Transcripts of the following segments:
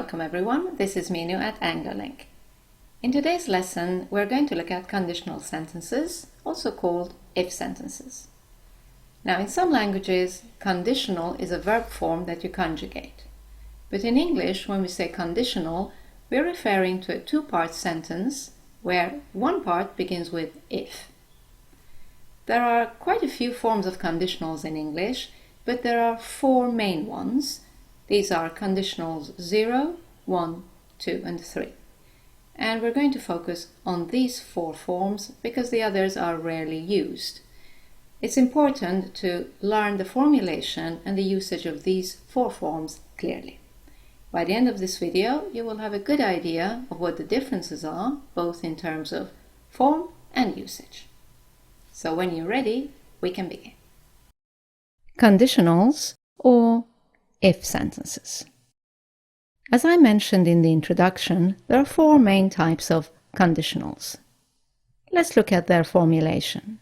Welcome everyone, this is Minu at AngloLink. In today's lesson, we're going to look at conditional sentences, also called if sentences. Now, in some languages, conditional is a verb form that you conjugate. But in English, when we say conditional, we're referring to a two-part sentence where one part begins with if. There are quite a few forms of conditionals in English, but there are four main ones. These are conditionals 0, 1, 2, and 3. And we're going to focus on these four forms because the others are rarely used. It's important to learn the formulation and the usage of these four forms clearly. By the end of this video, you will have a good idea of what the differences are, both in terms of form and usage. So when you're ready, we can begin. Conditionals, or if sentences. As I mentioned in the introduction, there are four main types of conditionals. Let's look at their formulation.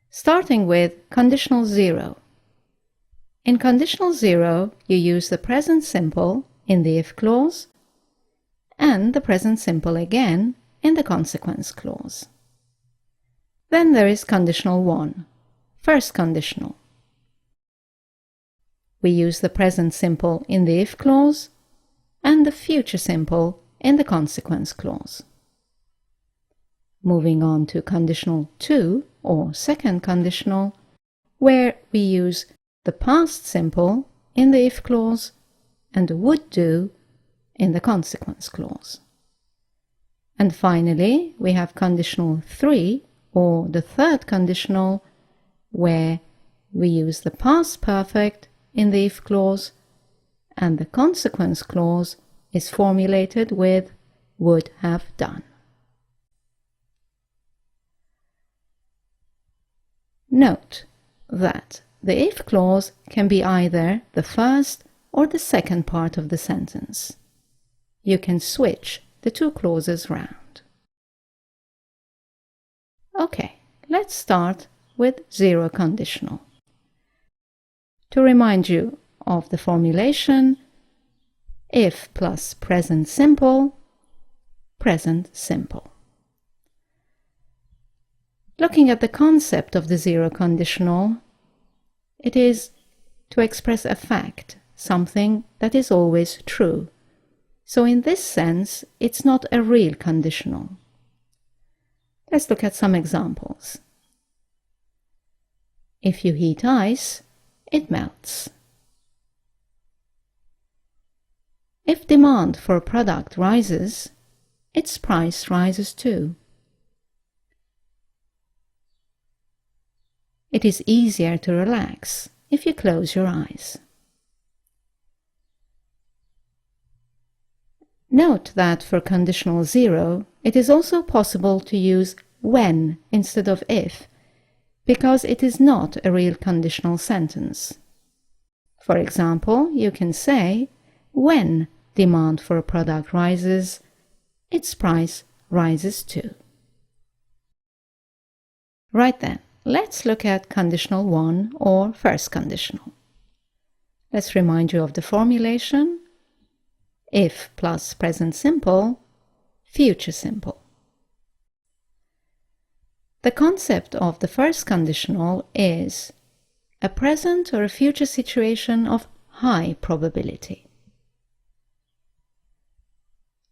Starting with conditional 0. In conditional 0, you use the present simple in the if clause and the present simple again in the consequence clause. Then there is conditional 1, first conditional. We use the present simple in the if clause and the future simple in the consequence clause. Moving on to conditional 2, or second conditional, where we use the past simple in the if clause and would do in the consequence clause. And finally, we have conditional 3, or the third conditional, where we use the past perfect in the if clause, and the consequence clause is formulated with would have done. Note that the if clause can be either the first or the second part of the sentence. You can switch the two clauses round. Okay, let's start with 0 conditional. To remind you of the formulation, if plus present simple, present simple. Looking at the concept of the 0 conditional, it is to express a fact, something that is always true. So in this sense, it's not a real conditional. Let's look at some examples. If you heat ice, it melts. If demand for a product rises, its price rises too. It is easier to relax if you close your eyes. Note that for conditional 0, it is also possible to use when instead of if, because it is not a real conditional sentence. For example, you can say, when demand for a product rises, its price rises too. Right then, let's look at conditional 1, or first conditional. Let's remind you of the formulation. If plus present simple, future simple. The concept of the first conditional is a present or a future situation of high probability.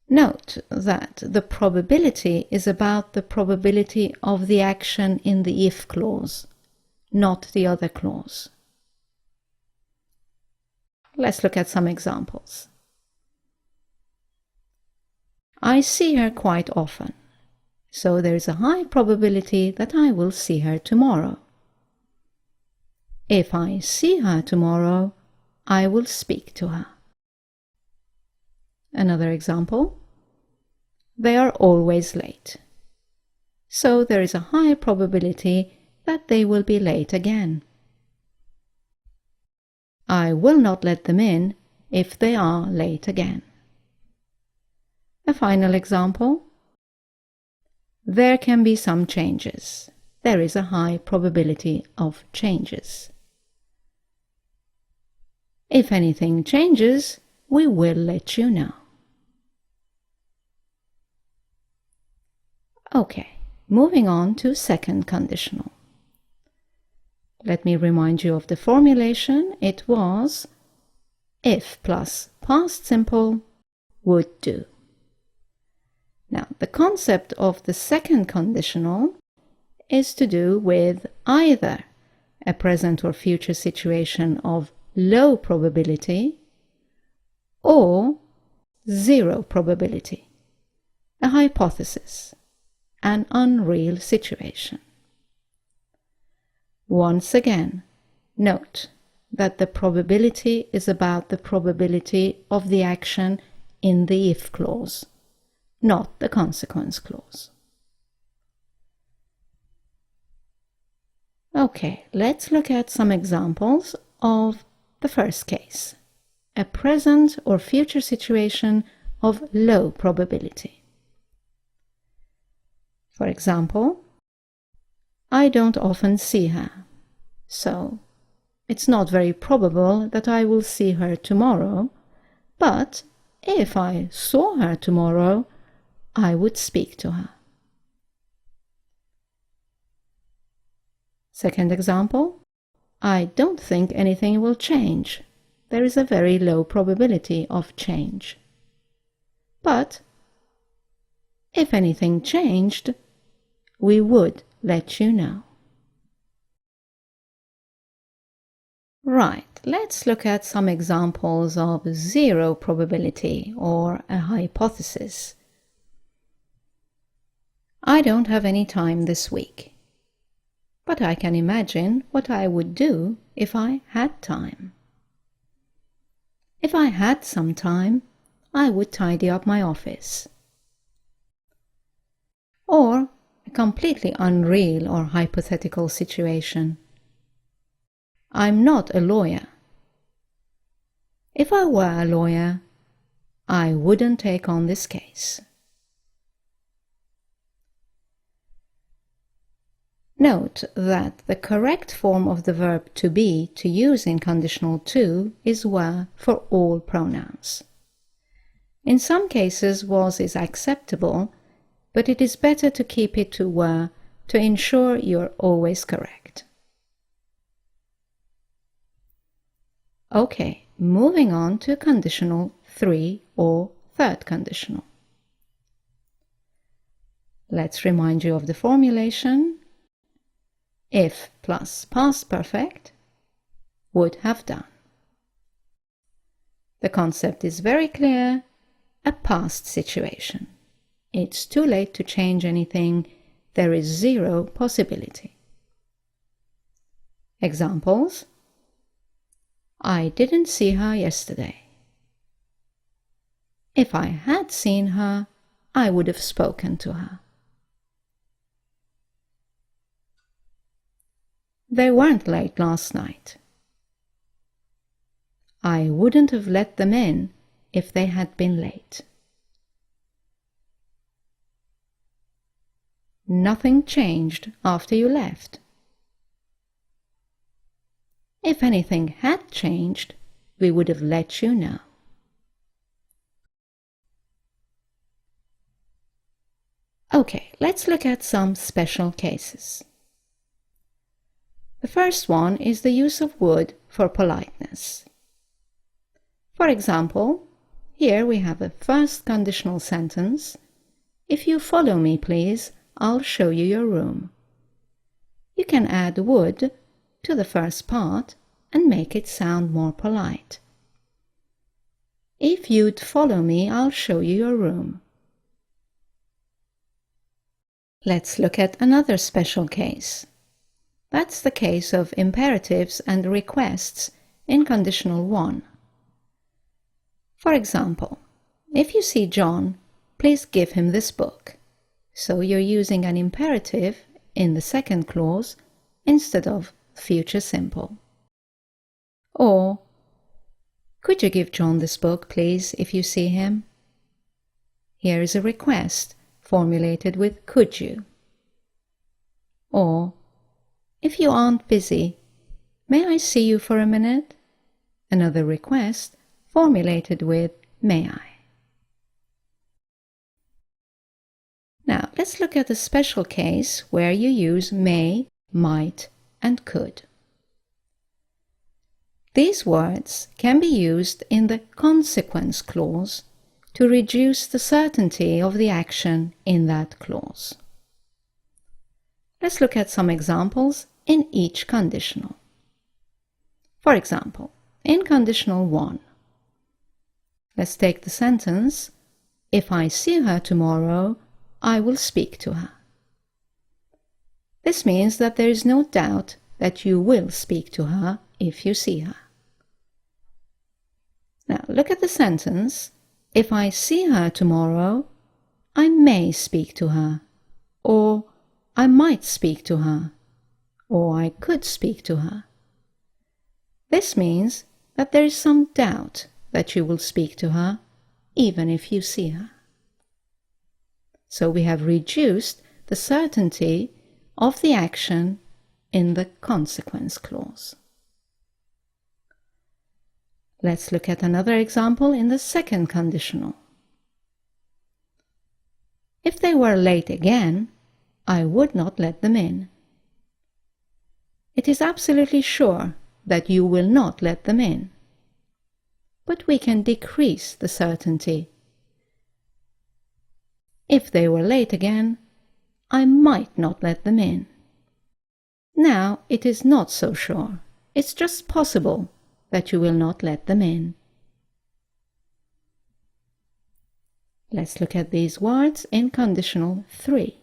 Note that the probability is about the probability of the action in the if clause, not the other clause. Let's look at some examples. I see her quite often, so there is a high probability that I will see her tomorrow. If I see her tomorrow, I will speak to her. Another example. They are always late, so there is a high probability that they will be late again. I will not let them in if they are late again. A final example. There can be some changes. There is a high probability of changes. If anything changes, we will let you know. Okay, moving on to second conditional. Let me remind you of the formulation. It was if plus past simple would do. Now, the concept of the second conditional is to do with either a present or future situation of low probability or zero probability, a hypothesis, an unreal situation. Once again, note that the probability is about the probability of the action in the if clause, not the consequence clause. Okay, let's look at some examples of the first case, a present or future situation of low probability. For example, I don't often see her, so it's not very probable that I will see her tomorrow, but if I saw her tomorrow, I would speak to her. Second example, I don't think anything will change. There is a very low probability of change. But if anything changed, we would let you know. Right, let's look at some examples of zero probability or a hypothesis. I don't have any time this week, but I can imagine what I would do if I had time. If I had some time, I would tidy up my office. Or a completely unreal or hypothetical situation. I'm not a lawyer. If I were a lawyer, I wouldn't take on this case. Note that the correct form of the verb to be to use in conditional 2 is were for all pronouns. In some cases, was is acceptable, but it is better to keep it to were to ensure you're always correct. Okay, moving on to conditional 3 or third conditional. Let's remind you of the formulation. If plus past perfect would have done. The concept is very clear, a past situation. It's too late to change anything. There is zero possibility. Examples: I didn't see her yesterday. If I had seen her, I would have spoken to her. They weren't late last night. I wouldn't have let them in if they had been late. Nothing changed after you left. If anything had changed, we would have let you know. Okay, let's look at some special cases. The first one is the use of would for politeness. For example, here we have a first conditional sentence. If you follow me, please, I'll show you your room. You can add would to the first part and make it sound more polite. If you'd follow me, I'll show you your room. Let's look at another special case. That's the case of imperatives and requests in conditional 1. For example, if you see John, please give him this book. So you're using an imperative in the second clause instead of future simple. Or, could you give John this book, please, if you see him? Here is a request formulated with could you. Or, if you aren't busy, may I see you for a minute? Another request formulated with may I. Now, let's look at a special case where you use may, might, and could. These words can be used in the consequence clause to reduce the certainty of the action in that clause. Let's look at some examples in each conditional. For example, in conditional 1, let's take the sentence, if I see her tomorrow, I will speak to her. This means that there is no doubt that you will speak to her if you see her. Now look at the sentence, if I see her tomorrow, I may speak to her, or I might speak to her, or I could speak to her. This means that there is some doubt that you will speak to her, even if you see her. So we have reduced the certainty of the action in the consequence clause. Let's look at another example in the second conditional. If they were late again, I would not let them in. It is absolutely sure that you will not let them in. But we can decrease the certainty. If they were late again, I might not let them in. Now it is not so sure. It's just possible that you will not let them in. Let's look at these words in conditional 3.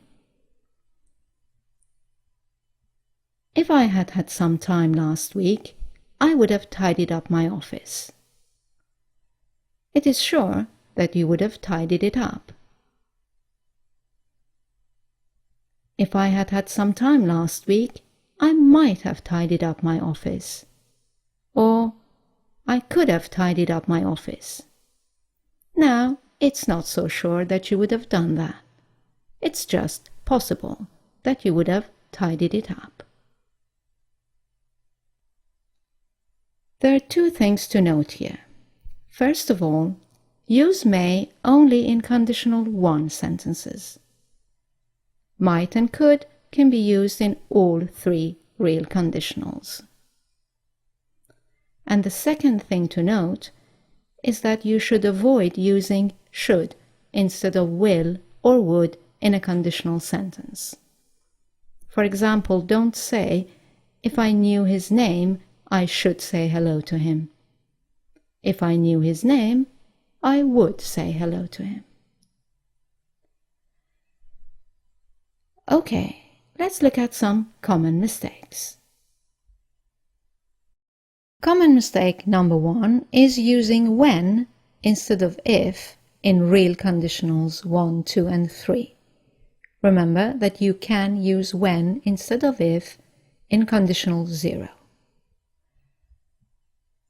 If I had had some time last week, I would have tidied up my office. It is sure that you would have tidied it up. If I had had some time last week, I might have tidied up my office. Or, I could have tidied up my office. Now, it's not so sure that you would have done that. It's just possible that you would have tidied it up. There are two things to note here. First of all, use may only in conditional 1 sentences. Might and could can be used in all 3 real conditionals. And the second thing to note is that you should avoid using should instead of will or would in a conditional sentence. For example, don't say, if I knew his name, I should say hello to him. If I knew his name, I would say hello to him. Okay, let's look at some common mistakes. Common mistake number 1 is using when instead of if in real conditionals 1, 2, and 3. Remember that you can use when instead of if in conditional 0.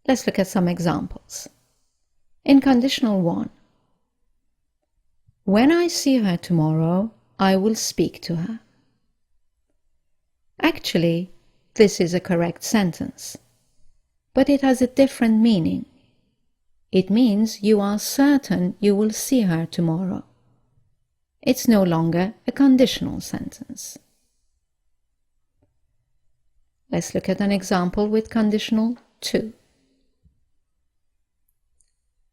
Let's look at some examples. In conditional 1, when I see her tomorrow, I will speak to her. Actually, this is a correct sentence, but it has a different meaning. It means you are certain you will see her tomorrow. It's no longer a conditional sentence. Let's look at an example with conditional 2.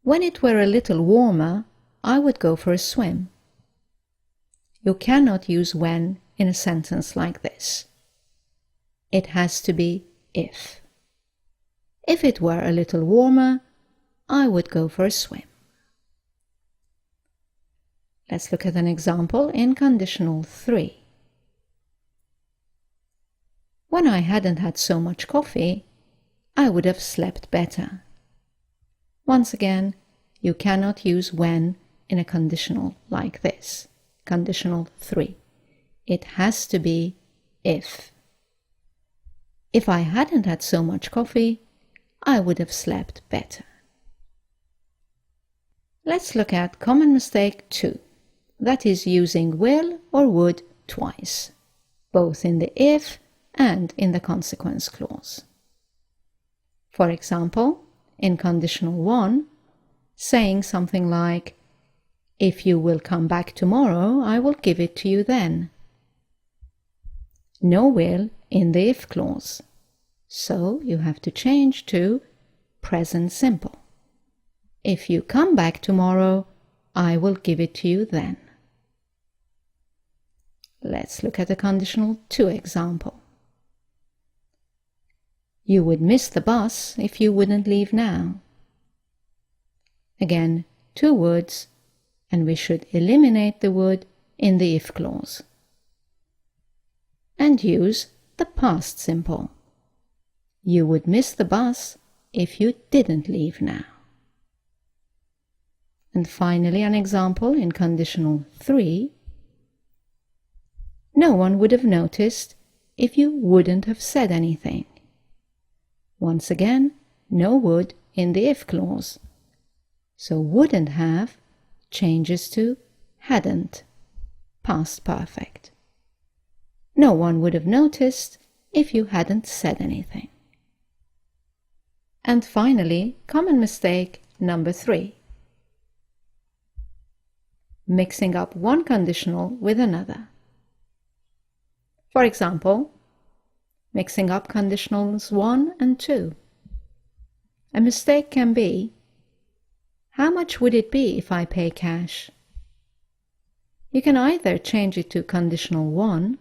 When it were a little warmer, I would go for a swim. You cannot use when in a sentence like this. It has to be if. If it were a little warmer, I would go for a swim. Let's look at an example in conditional 3. When I hadn't had so much coffee, I would have slept better. Once again, you cannot use when in a conditional like this. Conditional 3. It has to be if. If I hadn't had so much coffee, I would have slept better. Let's look at common mistake 2. That is using will or would twice, both in the if and in the consequence clause. For example, in conditional 1, saying something like, "If you will come back tomorrow, I will give it to you then." No will in the if clause, so you have to change to present simple. If you come back tomorrow, I will give it to you then. Let's look at a conditional to example. You would miss the bus if you wouldn't leave now. Again, two words, and we should eliminate the would in the if clause. And use the past simple. You would miss the bus if you didn't leave now. And finally, an example in conditional 3. No one would have noticed if you wouldn't have said anything. Once again, no would in the if clause. So wouldn't have changes to hadn't, past perfect. No one would have noticed if you hadn't said anything. And finally, common mistake number 3. Mixing up one conditional with another. For example, mixing up conditionals 1 and 2. A mistake can be, how much would it be if I pay cash? You can either change it to conditional 1,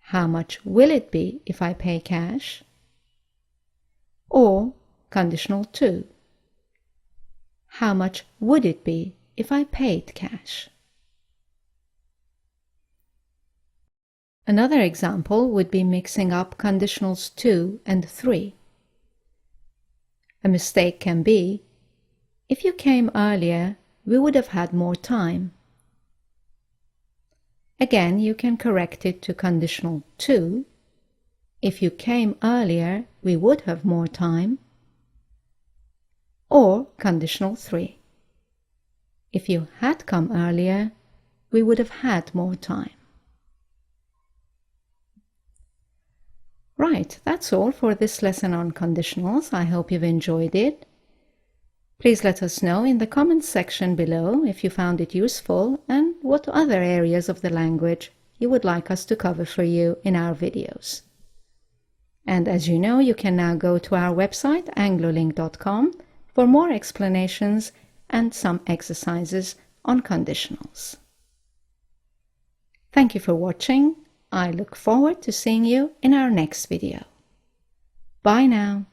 how much will it be if I pay cash? Or conditional 2, how much would it be if I paid cash? Another example would be mixing up conditionals 2 and 3. A mistake can be, if you came earlier, we would have had more time. Again, you can correct it to conditional 2. If you came earlier, we would have more time. Or conditional 3. If you had come earlier, we would have had more time. Right, that's all for this lesson on conditionals. I hope you've enjoyed it. Please let us know in the comments section below if you found it useful and what other areas of the language you would like us to cover for you in our videos. And as you know, you can now go to our website anglolink.com for more explanations and some exercises on conditionals. Thank you for watching. I look forward to seeing you in our next video. Bye now.